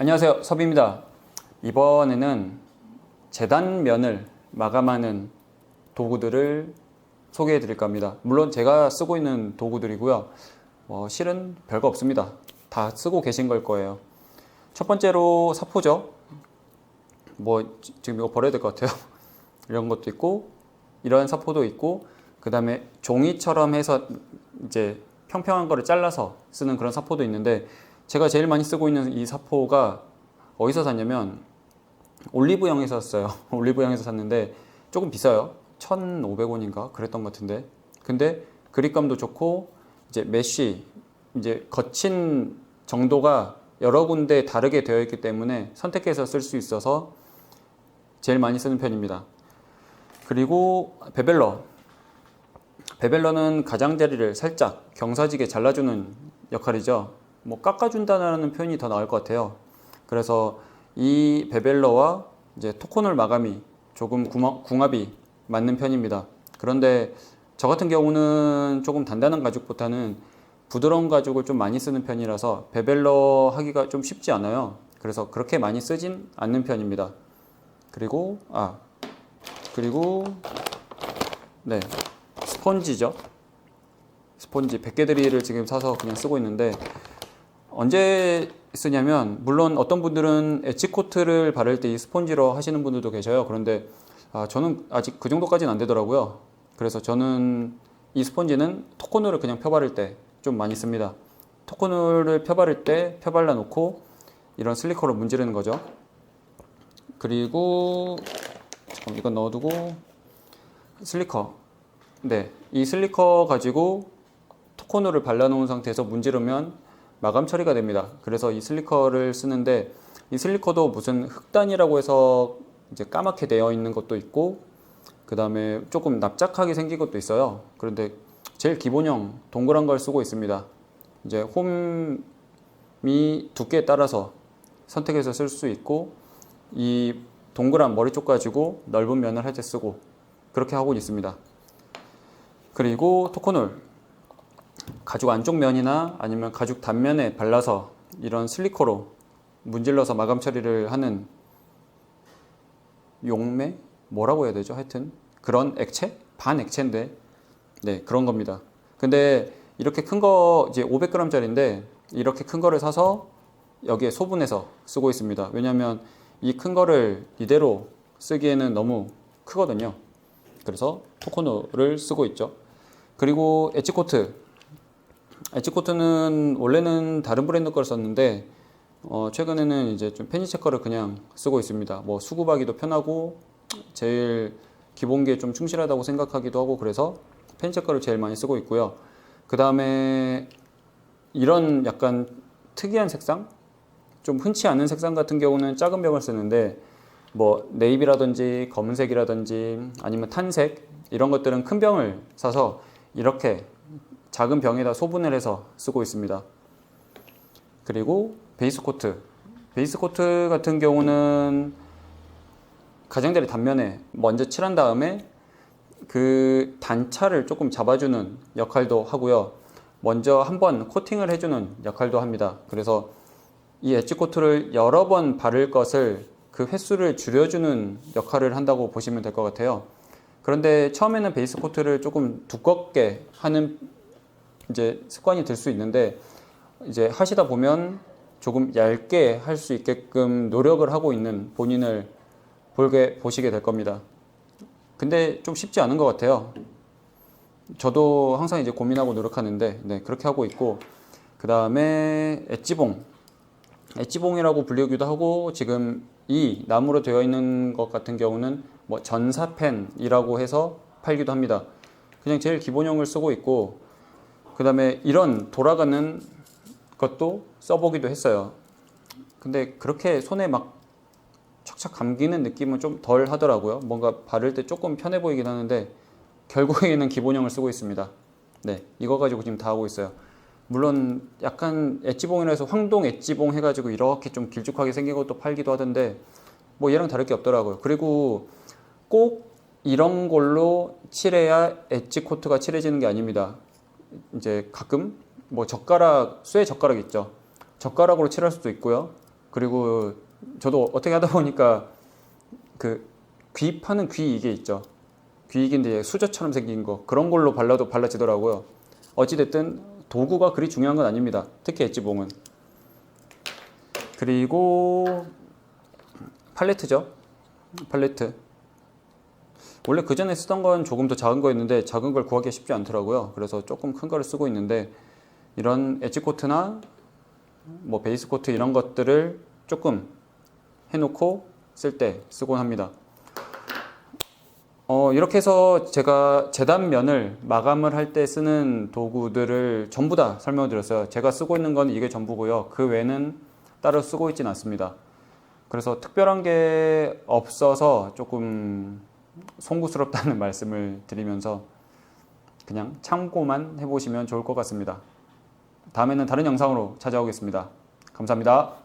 안녕하세요, 섭입니다. 이번에는 재단면을 마감하는 도구들을 소개해 드릴까 합니다. 물론 제가 쓰고 있는 도구들이고요. 실은 별거 없습니다. 다 쓰고 계신 걸 거예요. 첫 번째로 사포죠. 지금 이거 버려야 될 것 같아요. 이런 것도 있고, 이런 사포도 있고, 그 다음에 종이처럼 해서 이제 평평한 거를 잘라서 쓰는 그런 사포도 있는데, 제가 제일 많이 쓰고 있는 이 사포가 어디서 샀냐면 올리브영에서 샀어요. 올리브영에서 샀는데 조금 비싸요. 1,500원인가 그랬던 것 같은데, 근데 그립감도 좋고 이제 메쉬, 이제 거친 정도가 여러 군데 다르게 되어 있기 때문에 선택해서 쓸 수 있어서 제일 많이 쓰는 편입니다. 그리고 베벨러는 가장자리를 살짝 경사지게 잘라주는 역할이죠. 깎아준다는 표현이 더 나을 것 같아요. 그래서 이 베벨러와 이제 토코놀 마감이 조금 궁합이 맞는 편입니다. 그런데 저 같은 경우는 조금 단단한 가죽보다는 부드러운 가죽을 좀 많이 쓰는 편이라서 베벨러 하기가 좀 쉽지 않아요. 그래서 그렇게 많이 쓰진 않는 편입니다. 그리고 네, 스펀지죠. 스펀지 100개들이를 지금 사서 그냥 쓰고 있는데, 언제 쓰냐면, 물론 어떤 분들은 엣지코트를 바를 때 이 스펀지로 하시는 분들도 계셔요. 그런데 저는 아직 그 정도까지는 안 되더라고요. 그래서 저는 이 스펀지는 토코놀을 그냥 펴바를 때 좀 많이 씁니다. 토코놀을 펴바를 때 펴발라 놓고 이런 슬리커로 문지르는 거죠. 그리고 잠깐 이건 넣어두고, 슬리커, 네, 이 슬리커 가지고 토코놀을 발라놓은 상태에서 문지르면 마감 처리가 됩니다. 그래서 이 슬리커를 쓰는데, 이 슬리커도 무슨 흑단이라고 해서 이제 까맣게 되어 있는 것도 있고, 그 다음에 조금 납작하게 생긴 것도 있어요. 그런데 제일 기본형 동그란 걸 쓰고 있습니다. 이제 홈이 두께에 따라서 선택해서 쓸 수 있고, 이 동그란 머리 쪽 가지고 넓은 면을 할 때 쓰고, 그렇게 하고 있습니다. 그리고 토코놀, 가죽 안쪽 면이나 아니면 가죽 단면에 발라서 이런 슬리커로 문질러서 마감 처리를 하는 용매? 뭐라고 해야 되죠? 하여튼 그런 액체? 반액체인데, 네, 그런 겁니다. 근데 이렇게 큰 거, 이제 500g짜리인데 이렇게 큰 거를 사서 여기에 소분해서 쓰고 있습니다. 왜냐하면 이 큰 거를 이대로 쓰기에는 너무 크거든요. 그래서 토코놀을 쓰고 있죠. 그리고 엣지코트는 원래는 다른 브랜드 걸 썼는데, 최근에는 이제 좀 페니체커를 그냥 쓰고 있습니다. 수급하기도 편하고 제일 기본기에 좀 충실하다고 생각하기도 하고, 그래서 페니체커를 제일 많이 쓰고 있고요. 그 다음에 이런 약간 특이한 색상, 좀 흔치 않은 색상 같은 경우는 작은 병을 쓰는데, 네이비라든지 검은색이라든지 아니면 탄색, 이런 것들은 큰 병을 사서 이렇게 작은 병에다 소분을 해서 쓰고 있습니다. 그리고 베이스 코트 같은 경우는 가장자리 단면에 먼저 칠한 다음에 그 단차를 조금 잡아주는 역할도 하고요. 먼저 한번 코팅을 해주는 역할도 합니다. 그래서 이 엣지 코트를 여러 번 바를 것을, 그 횟수를 줄여주는 역할을 한다고 보시면 될 것 같아요. 그런데 처음에는 베이스 코트를 조금 두껍게 하는 이제 습관이 들 수 있는데, 이제 하시다 보면 조금 얇게 할 수 있게끔 노력을 하고 있는 본인을 보시게 될 겁니다. 근데 좀 쉽지 않은 것 같아요. 저도 항상 이제 고민하고 노력하는데, 네, 그렇게 하고 있고, 그 다음에 엣지봉이라고 불리기도 하고, 지금 이 나무로 되어 있는 것 같은 경우는 전사펜이라고 해서 팔기도 합니다. 그냥 제일 기본형을 쓰고 있고, 그 다음에 이런 돌아가는 것도 써보기도 했어요. 근데 그렇게 손에 막 착착 감기는 느낌은 좀 덜 하더라고요. 뭔가 바를 때 조금 편해 보이긴 하는데, 결국에는 기본형을 쓰고 있습니다. 네, 이거 가지고 지금 다 하고 있어요. 물론 약간 엣지봉이라 해서 황동 엣지봉 해가지고 이렇게 좀 길쭉하게 생긴 것도 팔기도 하던데, 얘랑 다를 게 없더라고요. 그리고 꼭 이런 걸로 칠해야 엣지 코트가 칠해지는 게 아닙니다. 이제 가끔 쇠 젓가락 있죠. 젓가락으로 칠할 수도 있고요. 그리고 저도 어떻게 하다 보니까 그 귀파는 귀 이게 있죠. 귀이긴데 수저처럼 생긴 거 그런 걸로 발라도 발라지더라고요. 어찌됐든 도구가 그리 중요한 건 아닙니다. 특히 엣지봉은. 그리고 팔레트죠. 팔레트. 원래 그 전에 쓰던 건 조금 더 작은 거였는데 작은 걸 구하기가 쉽지 않더라고요. 그래서 조금 큰 거를 쓰고 있는데 이런 엣지 코트나 뭐 베이스 코트 이런 것들을 조금 해놓고 쓸 때 쓰곤 합니다. 이렇게 해서 제가 재단면을 마감을 할 때 쓰는 도구들을 전부 다 설명을 드렸어요. 제가 쓰고 있는 건 이게 전부고요. 그 외에는 따로 쓰고 있진 않습니다. 그래서 특별한 게 없어서 조금 송구스럽다는 말씀을 드리면서 그냥 참고만 해보시면 좋을 것 같습니다. 다음에는 다른 영상으로 찾아오겠습니다. 감사합니다.